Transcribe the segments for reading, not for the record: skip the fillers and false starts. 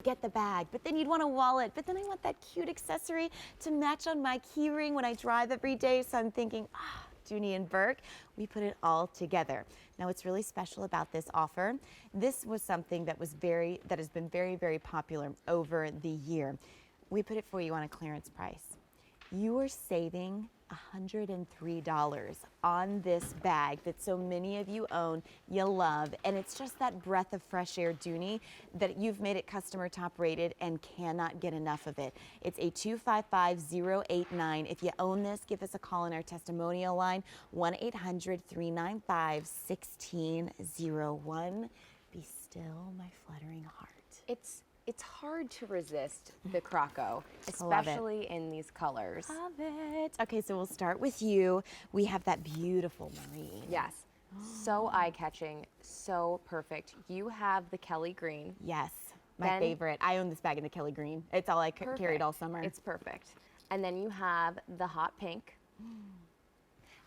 get the bag, but then you'd want a wallet, but then I want that cute accessory to match on my key ring when I drive every day. So I'm thinking, Dooney and Bourke, we put it all together. Now what's really special about this offer, this was something that has been very, very popular over the year. We put it for you on a clearance price. You are saving $103 on this bag that so many of you own, you love, and it's just that breath of fresh air Dooney that you've made it customer top rated and cannot get enough of it. It's a 255089. If you own this, give us a call on our testimonial line, 1-800-395-1601. Be still, my fluttering heart. It's hard to resist the Croco, especially in these colors. Love it. Okay, so we'll start with you. We have that beautiful marine. Yes, so eye-catching, so perfect. You have the Kelly green. Yes, my favorite. I own this bag in the Kelly green. It's all I carried all summer. It's perfect. And then you have the hot pink.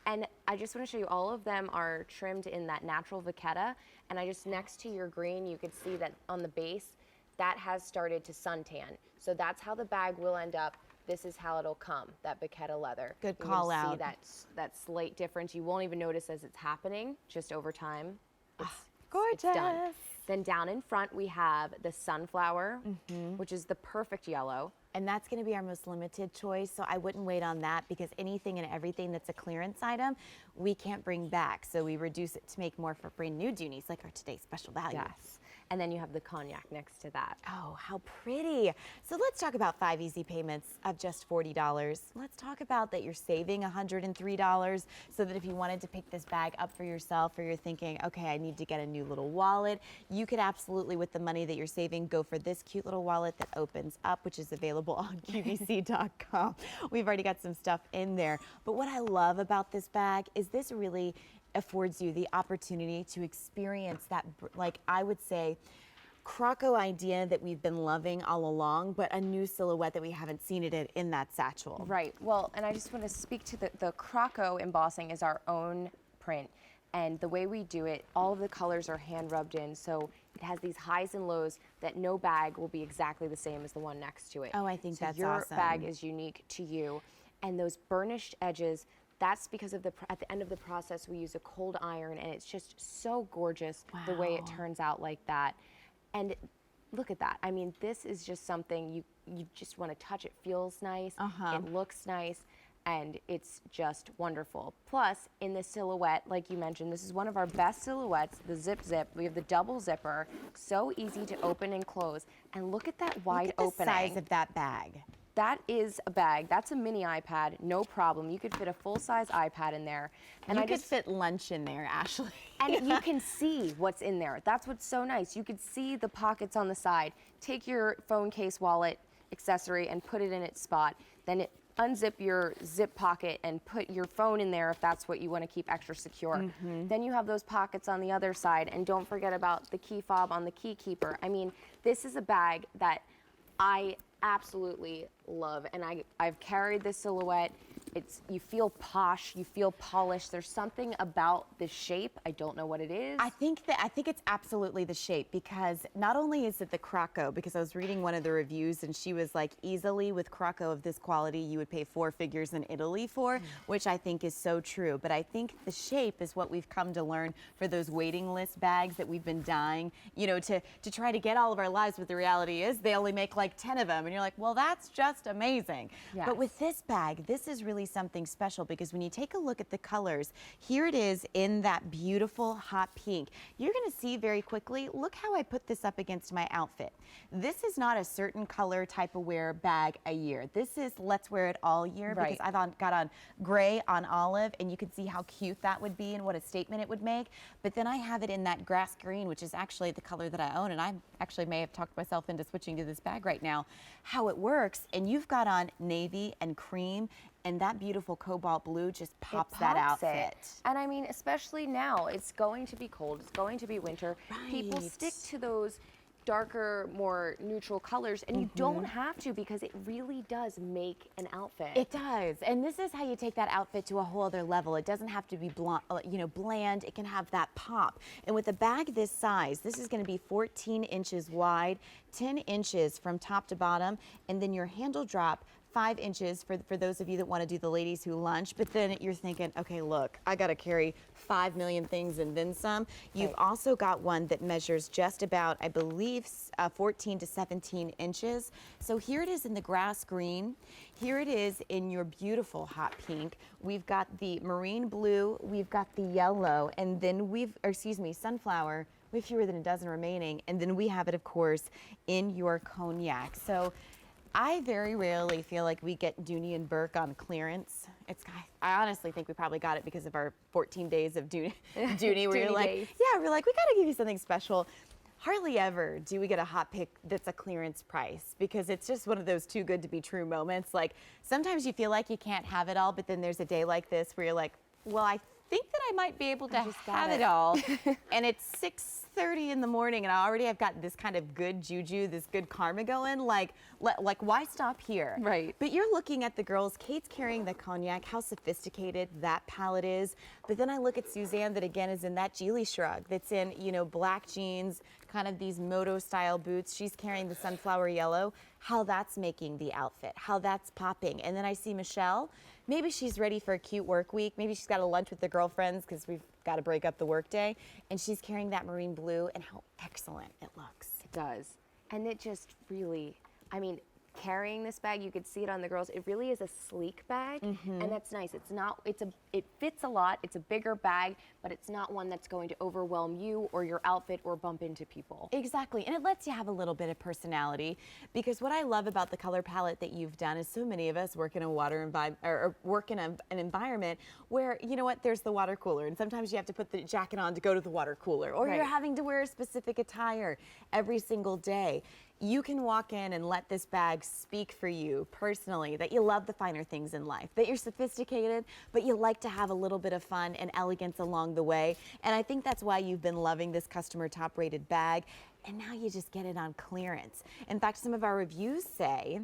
And I just want to show you, all of them are trimmed in that natural vachetta. And next to your green, you can see that on the base, that has started to suntan. So that's how the bag will end up. This is how it'll come, that vachetta leather. Good call out. See that slight difference. You won't even notice as it's happening, just over time. Gorgeous. It's done. Then down in front, we have the sunflower, which is the perfect yellow. And that's going to be our most limited choice, so I wouldn't wait on that, because anything and everything that's a clearance item, we can't bring back. So we reduce it to make more for brand new Dooneys, like our today's special value. Yes. And then you have the cognac next to that. Oh, how pretty. So let's talk about 5 easy payments of just $40. Let's talk about that you're saving $103, so that if you wanted to pick this bag up for yourself, or you're thinking, okay, I need to get a new little wallet, you could absolutely, with the money that you're saving, go for this cute little wallet that opens up, which is available on QVC.com. We've already got some stuff in there. But what I love about this bag is this really affords you the opportunity to experience that, like I would say, Croco idea that we've been loving all along, but a new silhouette that we haven't seen it in that satchel. Right. Well, and I just want to speak to the Croco embossing is our own print. And the way we do it, all of the colors are hand rubbed in, so it has these highs and lows that no bag will be exactly the same as the one next to it. Oh, I think that's awesome. awesome. Your bag is unique to you. And those burnished edges, that's because of at the end of the process, we use a cold iron, and it's just so gorgeous the way it turns out like that. And look at that. I mean, this is just something you just want to touch. It feels nice. It looks nice. And it's just wonderful. Plus, in the silhouette, like you mentioned, this is one of our best silhouettes, the zip. We have the double zipper, so easy to open and close. And look at that wide opening. Look at the size of that bag. That is a bag. That's a mini iPad, no problem. You could fit a full-size iPad in there. And you could fit lunch in there, Ashley. And you can see what's in there. That's what's so nice. You could see the pockets on the side. Take your phone case, wallet, accessory, and put it in its spot. Then unzip your zip pocket and put your phone in there if that's what you want to keep extra secure. Then you have those pockets on the other side, and don't forget about the key fob on the key keeper. I mean, this is a bag that I absolutely love, and I've carried this silhouette. You feel posh, you feel polished. There's something about the shape. I don't know what it is. I think it's absolutely the shape, because not only is it the Croco, because I was reading one of the reviews and she was like, easily with Croco of this quality, you would pay 4 figures in Italy for, which I think is so true. But I think the shape is what we've come to learn for those waiting list bags that we've been dying, you know, to try to get all of our lives. But the reality is they only make like 10 of them. And you're like, well, that's just amazing. Yes. But with this bag, this is really something special, because when you take a look at the colors, here it is in that beautiful hot pink. You're going to see very quickly, look how I put this up against my outfit. This is not a certain color type of wear bag a year. This is let's wear it all year, because I've got on gray on olive, and you can see how cute that would be and what a statement it would make. But then I have it in that grass green, which is actually the color that I own, and I actually may have talked myself into switching to this bag right now. How it works, and you've got on navy and cream, and that beautiful cobalt blue just pops that outfit. And I mean, especially now, it's going to be cold, it's going to be winter. People stick to those darker, more neutral colors, and you don't have to because it really does make an outfit. It does, and this is how you take that outfit to a whole other level. It doesn't have to be bland. It can have that pop. And with a bag this size, this is going to be 14 inches wide, 10 inches from top to bottom, and then your handle drop 5 inches for those of you that want to do the ladies who lunch, but then you're thinking, okay, look, I got to carry 5 million things and then some. You've also got one that measures just about, I believe, 14 to 17 inches. So here it is in the grass green. Here it is in your beautiful hot pink. We've got the marine blue, we've got the yellow, and then sunflower. We have fewer than a dozen remaining, and then we have it, of course, in your cognac. So I very rarely feel like we get Dooney and Bourke on clearance. I honestly think we probably got it because of our 14 days of Dooney where you're like, days. yeah, we're like, we gotta give you something special. Hardly ever do we get a hot pick that's a clearance price because it's just one of those too good to be true moments. Like sometimes you feel like you can't have it all, but then there's a day like this where you're like, well, I think that I might be able to have it all. And it's 6:30 in the morning and I already have got this kind of good juju, this good karma going. Like why stop here? Right. But you're looking at the girls. Kate's carrying the cognac, how sophisticated that palette is. But then I look at Suzanne that again is in that Geely shrug that's in, black jeans, kind of these moto style boots. She's carrying the sunflower yellow, how that's making the outfit, how that's popping. And then I see Michelle. Maybe she's ready for a cute work week. Maybe she's got a lunch with the girlfriends because we've got to break up the work day. And she's carrying that marine blue and how excellent it looks. It does. And it just really, carrying this bag, you could see it on the girls. It really is a sleek bag, and that's nice. It fits a lot. It's a bigger bag, but it's not one that's going to overwhelm you or your outfit or bump into people. Exactly, and it lets you have a little bit of personality because what I love about the color palette that you've done is so many of us work in a work in an environment where, there's the water cooler, and sometimes you have to put the jacket on to go to the water cooler, or you're having to wear a specific attire every single day. You can walk in and let this bag speak for you personally, that you love the finer things in life, that you're sophisticated, but you like to have a little bit of fun and elegance along the way. And I think that's why you've been loving this customer top rated bag. And now you just get it on clearance. In fact, some of our reviews say,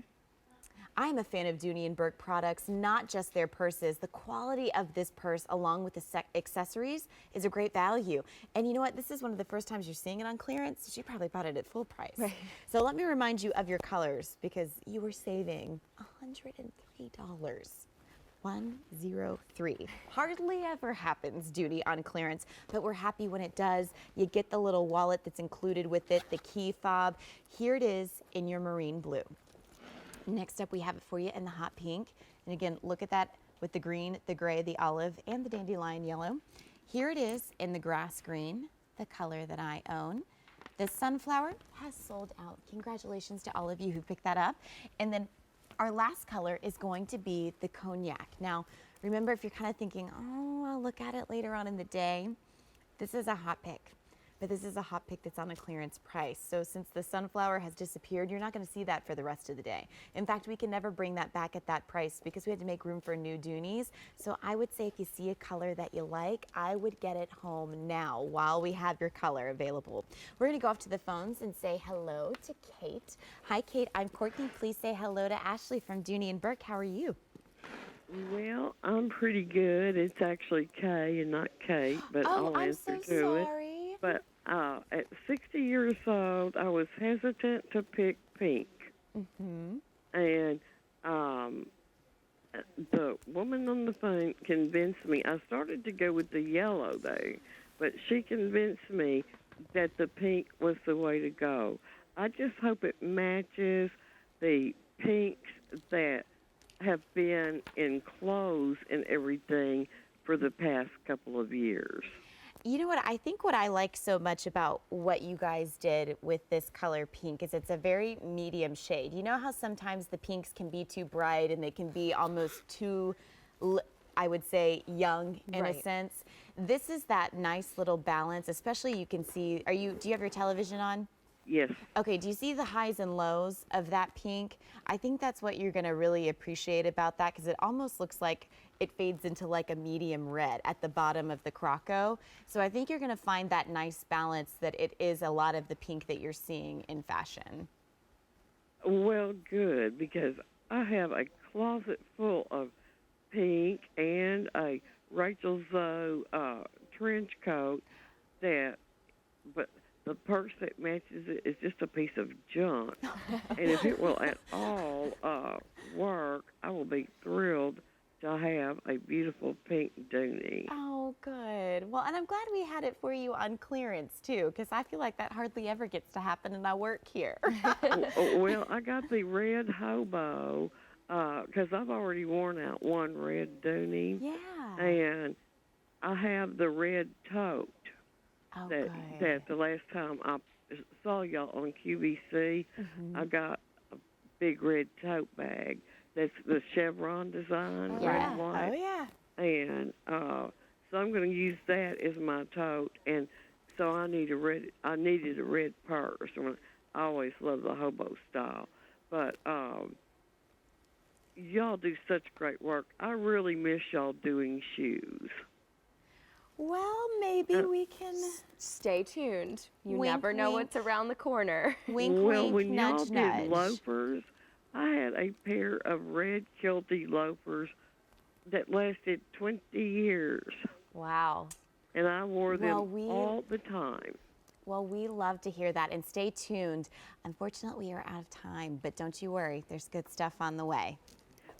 I'm a fan of Dooney and Bourke products, not just their purses. The quality of this purse, along with the accessories, is a great value. And you know what? This is one of the first times you're seeing it on clearance. She probably bought it at full price. Right. So let me remind you of your colors because you were saving $103. 103. Hardly ever happens, Dooney, on clearance, but we're happy when it does. You get the little wallet that's included with it, the key fob. Here it is in your marine blue. Next up, we have it for you in the hot pink. And again, look at that with the green, the gray, the olive, and the dandelion yellow. Here it is in the grass green, the color that I own. The sunflower has sold out. Congratulations to all of you who picked that up. And then our last color is going to be the cognac. Now, remember, if you're kind of thinking, oh, I'll look at it later on in the day, this is a hot pick. But this is a hot pick that's on a clearance price. So since the sunflower has disappeared, you're not going to see that for the rest of the day. In fact, we can never bring that back at that price because we had to make room for new Dooneys. So I would say if you see a color that you like, I would get it home now while we have your color available. We're going to go off to the phones and say hello to Kate. Hi, Kate. I'm Courtney. Please say hello to Ashley from Dooney and Bourke. How are you? Well, I'm pretty good. It's actually Kay and not Kate, but I'll answer I'm so to it. sorry. But at 60 years old, I was hesitant to pick pink. And the woman on the phone convinced me. I started to go with the yellow, though, but she convinced me that the pink was the way to go. I just hope it matches the pinks that have been in clothes and everything for the past couple of years. You know what? I think what I like so much about what you guys did with this color pink is it's a very medium shade. You know how sometimes the pinks can be too bright and they can be almost too, I would say, young in a sense. This is that nice little balance, especially you can see, do you have your television on? Yes. Okay, do you see the highs and lows of that pink? I think that's what you're gonna really appreciate about that because it almost looks like it fades into like a medium red at the bottom of the Croco. So I think you're gonna find that nice balance that it is a lot of the pink that you're seeing in fashion. Well, good, because I have a closet full of pink and a Rachel Zoe trench coat but the purse that matches it is just a piece of junk. And if it will at all work, I will be thrilled to have a beautiful pink Dooney. Oh, good. Well, and I'm glad we had it for you on clearance too, because I feel like that hardly ever gets to happen and I work here. Well, I got the red hobo because I've already worn out one red Dooney. Yeah. And I have the red tote. Oh, that good. the last time I saw y'all on QVC, I got a big red tote bag. That's the chevron design, red Yeah. and white. Oh, yeah. And so I'm going to use that as my tote. And so I needed a red purse. I always love the hobo style, but y'all do such great work. I really miss y'all doing shoes. Well, maybe we can Stay tuned. You Wink, never know wink. what's around the corner. wink, Well, wink, when y'all nudge, did nudge. loafers, I had a pair of red kilty loafers that lasted 20 years, Wow. and I wore them Well, all the time. Well, we love to hear that, and stay tuned. Unfortunately, we are out of time, but don't you worry. There's good stuff on the way.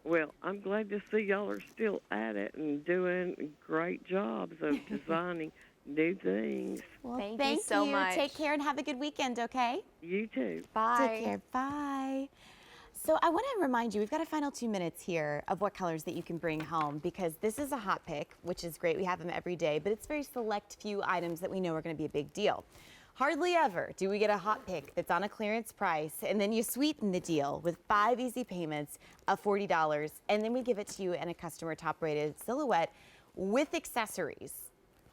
Well, I'm glad to see y'all are still at it and doing great jobs of designing new things. Well, Thank you so much. Take care and have a good weekend, okay? You too. Bye. Take care. Bye. So I want to remind you, we've got a final 2 minutes here of what colors that you can bring home because this is a hot pick, which is great. We have them every day, but it's very select few items that we know are going to be a big deal. Hardly ever do we get a hot pick that's on a clearance price and then you sweeten the deal with 5 easy payments of $40 and then we give it to you in a customer top rated silhouette with accessories.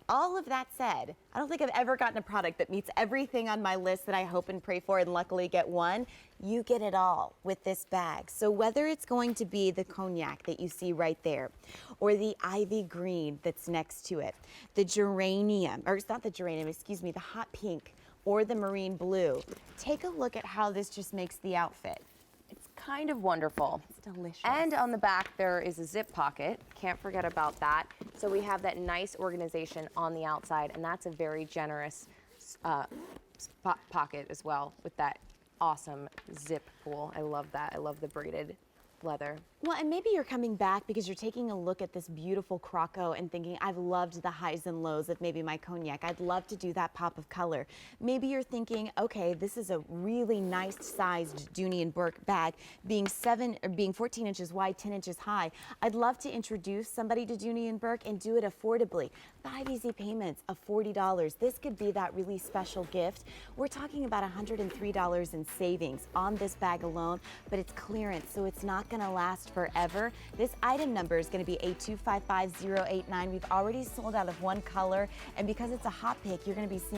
All of that said, I don't think I've ever gotten a product that meets everything on my list that I hope and pray for and luckily get one. You get it all with this bag. So whether it's going to be the cognac that you see right there, or the ivy green that's next to it, the geranium, or it's not the geranium, excuse me, the hot pink, or the marine blue, take a look at how this just makes the outfit. It's kind of wonderful. It's delicious. And on the back, there is a zip pocket. Can't forget about that. So we have that nice organization on the outside, and that's a very generous pocket as well with that awesome zip pull. I love that. I love the braided leather. Well, and maybe you're coming back because you're taking a look at this beautiful Croco and thinking, I've loved the highs and lows of maybe my cognac. I'd love to do that pop of color. Maybe you're thinking, okay, this is a really nice sized Dooney and Bourke bag, being 14 inches wide, 10 inches high. I'd love to introduce somebody to Dooney and Bourke and do it affordably. 5 easy payments of $40. This could be that really special gift. We're talking about $103 in savings on this bag alone, but it's clearance, so it's not going to last forever. This item number is going to be A255089. We've already sold out of one color, and because it's a hot pick, you're going to be seeing